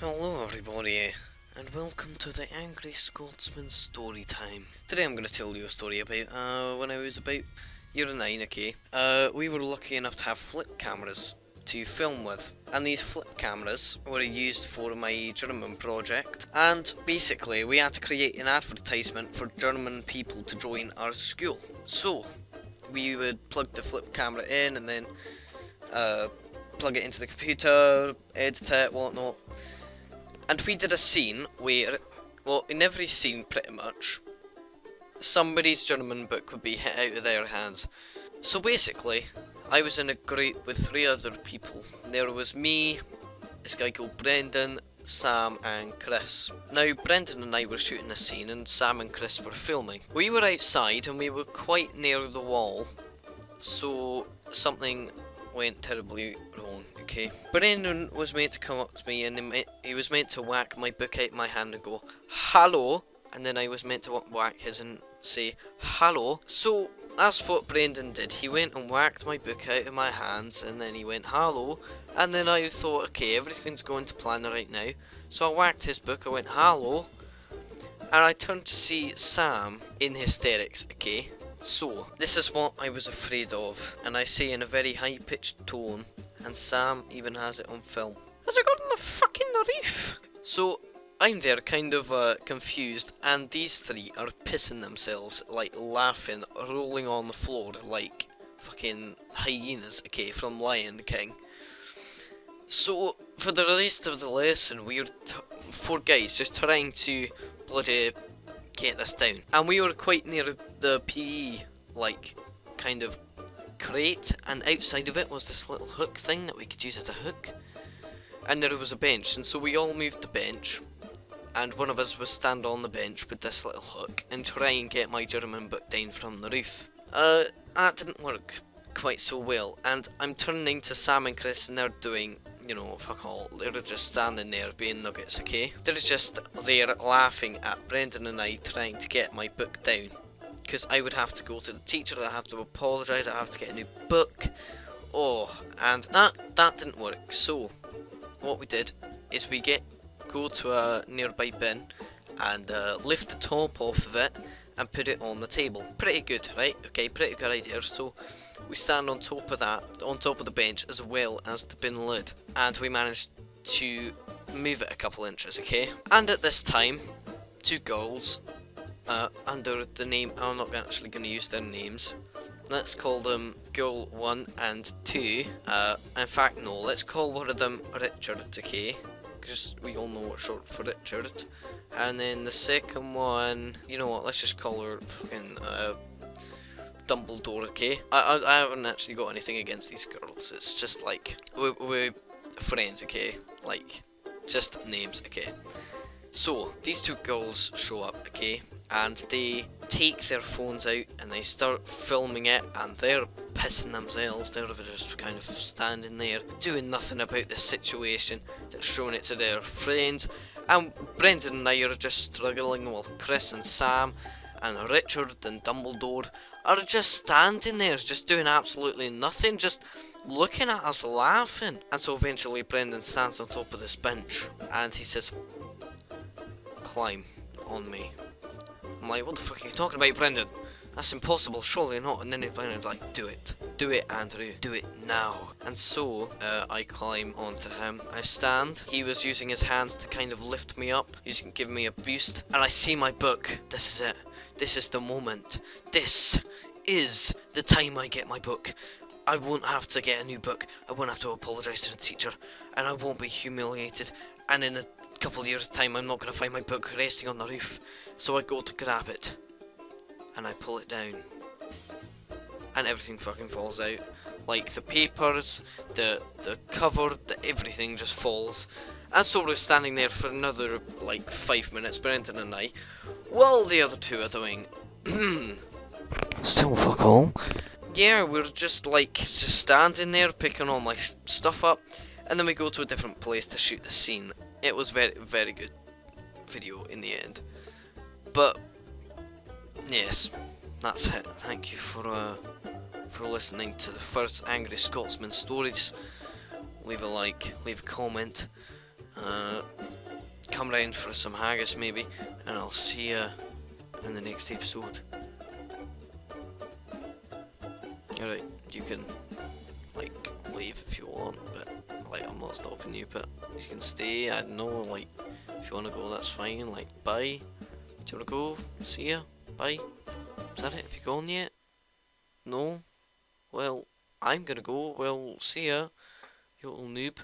Hello everybody, and welcome to the Angry Scotsman story time. Today I'm going to tell you a story about when I was about year 9, okay? We were lucky enough to have flip cameras to film with, and these flip cameras were used for my German project, and basically we had to create an advertisement for German people to join our school. So, we would plug the flip camera in and then plug it into the computer, edit it, whatnot. And we did a scene where, well, in every scene pretty much, somebody's German book would be hit out of their hands. So basically, I was in a group with 3 other people. There was me, this guy called Brendan, Sam and Chris. Now Brendan and I were shooting a scene and Sam and Chris were filming. We were outside and we were quite near the wall, so something went terribly wrong, okay? Brendan was meant to come up to me and he was meant to whack my book out of my hand and go, "Hello," and then I was meant to whack his and say, "Hello." So that's what Brendan did. He went and whacked my book out of my hands and then he went, "Hello," and then I thought, okay, everything's going to plan right now. So I whacked his book, I went, "Hello," and I turned to see Sam in hysterics, okay? So, this is what I was afraid of, and I say in a very high-pitched tone, and Sam even has it on film. Has it got on the fucking roof? So, I'm there kind of confused, and these 3 are pissing themselves, like laughing, rolling on the floor like fucking hyenas, okay, from Lion King. So, for the rest of the lesson, we were 4 guys just trying to bloody get this down, and we were quite near the PE like kind of crate, and outside of it was this little hook thing that we could use as a hook, and there was a bench, and so we all moved the bench, and one of us was stand on the bench with this little hook and try and get my German book down from the roof. That didn't work quite so well, and I'm turning to Sam and Chris and they're doing, you know, fuck all. They're just standing there being nuggets, okay? They're just there laughing at Brendan and I trying to get my book down. Because I would have to go to the teacher, I'd have to apologise, I'd have to get a new book. Oh, and that didn't work. So, what we did is we go to a nearby bin and lift the top off of it and put it on the table. Pretty good, right? Okay, pretty good idea. So, we stand on top of that, on top of the bench, as well as the bin lid, and we managed to move it a couple inches, okay? And at this time, 2 girls, under the name, I'm not actually going to use their names, let's call them Girl 1 and 2, in fact no, let's call one of them Richard, okay? Because we all know what's short for Richard. And then the second one, you know what, let's just call her fucking, Dumbledore, okay? I haven't actually got anything against these girls. It's just like we're friends, okay? Like just names, okay? So these 2 girls show up, okay? And they take their phones out and they start filming it, and they're pissing themselves. They're just kind of standing there doing nothing about the situation. They're showing it to their friends, and Brendan and I are just struggling while Chris and Sam and Richard and Dumbledore are just standing there, just doing absolutely nothing, just looking at us laughing. And so eventually Brendan stands on top of this bench and he says, "Climb on me." I'm like, "What the fuck are you talking about, Brendan? That's impossible, surely not." And then Brendan's like, "Do it. Do it, Andrew. Do it now." And so, I climb onto him. I stand. He was using his hands to kind of lift me up, give me a boost. And I see my book. This is it. This is the moment. This is the time I get my book. I won't have to get a new book. I won't have to apologise to the teacher. And I won't be humiliated. And in a couple of years' time, I'm not going to find my book resting on the roof. So I go to grab it. And I pull it down. And everything fucking falls out. Like the papers, the cover, everything just falls. And so we're standing there for another like 5 minutes, Brendan and I, while the other 2 are doing still fuck all. Yeah, we're just standing there picking all my stuff up, and then we go to a different place to shoot the scene. It was very, very good video in the end. But yes, that's it. Thank you for listening to the first Angry Scotsman stories. Leave a like, leave a comment, Uh, come round for some haggis maybe, and I'll see you in the next episode. Alright, you can, like, leave if you want, but, like, I'm not stopping you, but you can stay. I don't know, like, if you want to go, that's fine. Like, bye. Do you want to go? See ya? Bye. Is that it? Have you gone yet? No? Well, I'm gonna go. Well, see ya, you little noob.